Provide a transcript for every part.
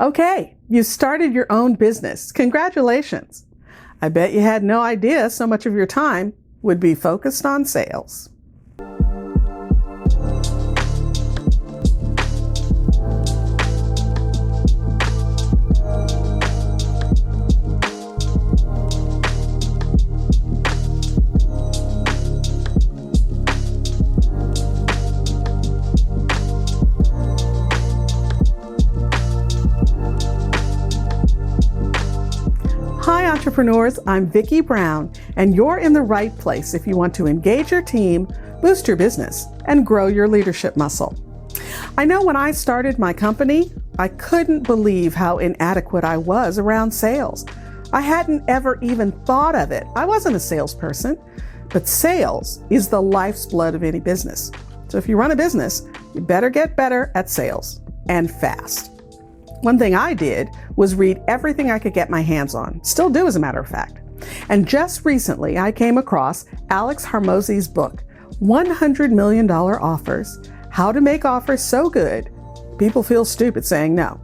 Okay, you started your own business. Congratulations. I bet you had no idea so much of your time would be focused on sales. Hi entrepreneurs, I'm Vicky Brown, and you're in the right place if you want to engage your team, boost your business, and grow your leadership muscle. I know when I started my company, I couldn't believe how inadequate I was around sales. I hadn't ever even thought of it. I wasn't a salesperson, but sales is the life's blood of any business. So if you run a business, you better get better at sales, and fast. One thing I did was read everything I could get my hands on, still do as a matter of fact. And just recently I came across Alex Hormozi's book, $100 Million Offers, How to Make Offers So Good, People Feel Stupid Saying No.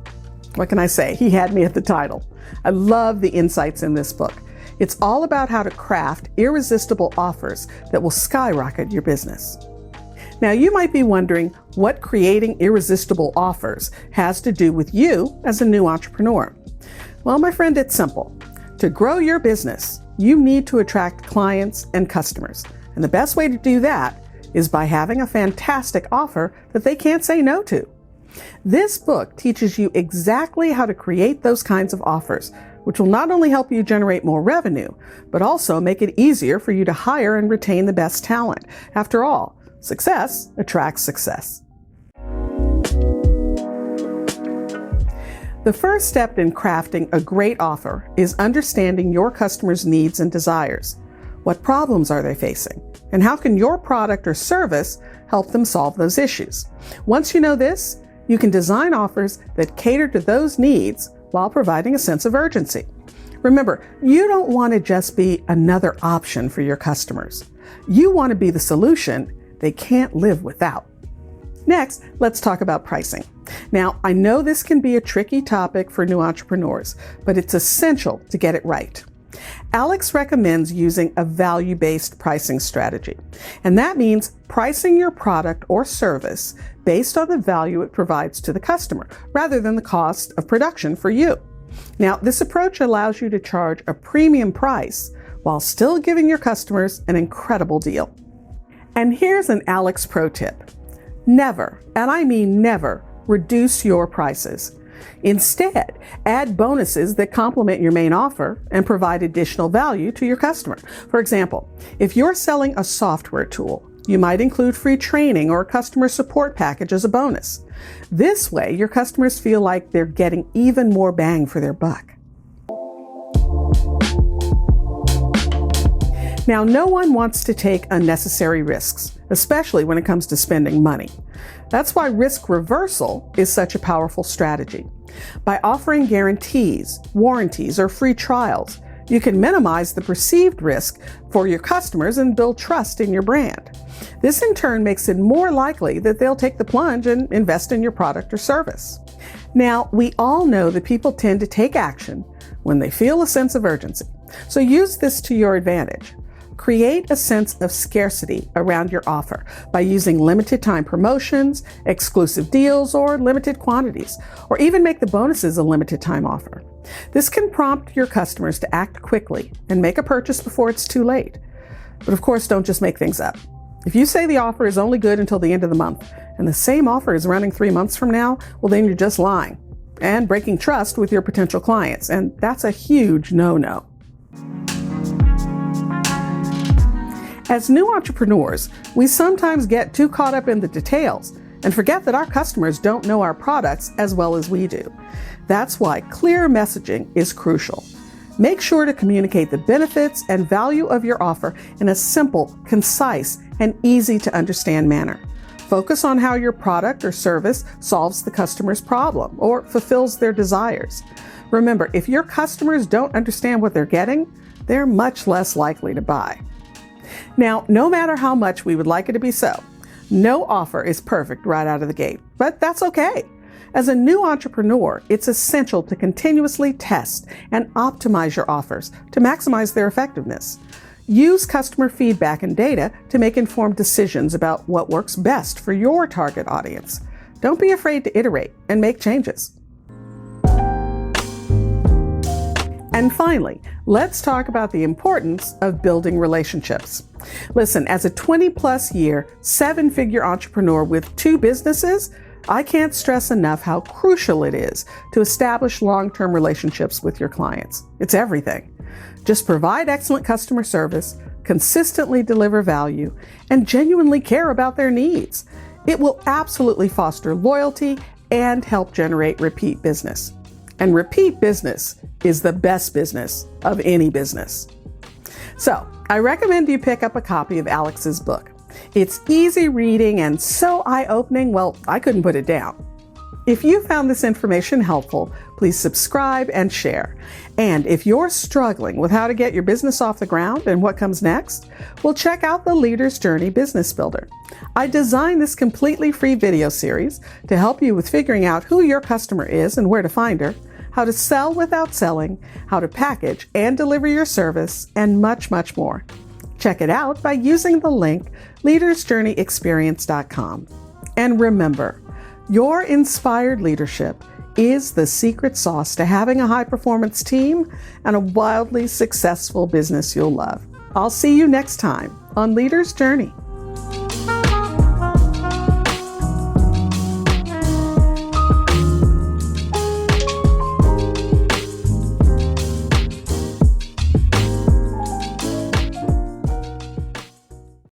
What can I say? He had me at the title. I love the insights in this book. It's all about how to craft irresistible offers that will skyrocket your business. Now, you might be wondering what creating irresistible offers has to do with you as a new entrepreneur. Well, my friend, it's simple. To grow your business, you need to attract clients and customers. And the best way to do that is by having a fantastic offer that they can't say no to. This book teaches you exactly how to create those kinds of offers, which will not only help you generate more revenue, but also make it easier for you to hire and retain the best talent. After all, success attracts success. The first step in crafting a great offer is understanding your customers' needs and desires. What problems are they facing? And how can your product or service help them solve those issues? Once you know this, you can design offers that cater to those needs while providing a sense of urgency. Remember, you don't want to just be another option for your customers. You want to be the solution they can't live without. Next, let's talk about pricing. Now, I know this can be a tricky topic for new entrepreneurs, but it's essential to get it right. Alex recommends using a value-based pricing strategy, and that means pricing your product or service based on the value it provides to the customer, rather than the cost of production for you. Now, this approach allows you to charge a premium price while still giving your customers an incredible deal. And here's an Alex pro tip. Never, and I mean never, reduce your prices. Instead, add bonuses that complement your main offer and provide additional value to your customer. For example, if you're selling a software tool, you might include free training or a customer support package as a bonus. This way, your customers feel like they're getting even more bang for their buck. Now, no one wants to take unnecessary risks, especially when it comes to spending money. That's why risk reversal is such a powerful strategy. By offering guarantees, warranties, or free trials, you can minimize the perceived risk for your customers and build trust in your brand. This in turn makes it more likely that they'll take the plunge and invest in your product or service. Now, we all know that people tend to take action when they feel a sense of urgency. So use this to your advantage. Create a sense of scarcity around your offer by using limited time promotions, exclusive deals, or limited quantities, or even make the bonuses a limited time offer. This can prompt your customers to act quickly and make a purchase before it's too late. But of course, don't just make things up. If you say the offer is only good until the end of the month, and the same offer is running 3 months from now, well, then you're just lying and breaking trust with your potential clients, and that's a huge no-no. As new entrepreneurs, we sometimes get too caught up in the details and forget that our customers don't know our products as well as we do. That's why clear messaging is crucial. Make sure to communicate the benefits and value of your offer in a simple, concise, and easy to understand manner. Focus on how your product or service solves the customer's problem or fulfills their desires. Remember, if your customers don't understand what they're getting, they're much less likely to buy. Now, no matter how much we would like it to be so, no offer is perfect right out of the gate, but that's okay. As a new entrepreneur, it's essential to continuously test and optimize your offers to maximize their effectiveness. Use customer feedback and data to make informed decisions about what works best for your target audience. Don't be afraid to iterate and make changes. And finally, let's talk about the importance of building relationships. Listen, as a 20-plus year, 7-figure entrepreneur with 2 businesses, I can't stress enough how crucial it is to establish long-term relationships with your clients. It's everything. Just provide excellent customer service, consistently deliver value, and genuinely care about their needs. It will absolutely foster loyalty and help generate repeat business. And repeat business is the best business of any business. So, I recommend you pick up a copy of Alex's book. It's easy reading and so eye-opening, well, I couldn't put it down. If you found this information helpful, please subscribe and share. And if you're struggling with how to get your business off the ground and what comes next, well, check out the Leader's Journey Business Builder. I designed this completely free video series to help you with figuring out who your customer is and where to find her, how to sell without selling, how to package and deliver your service, and much, much more. Check it out by using the link leadersjourneyexperience.com. And remember, your inspired leadership is the secret sauce to having a high-performance team and a wildly successful business you'll love. I'll see you next time on Leader's Journey.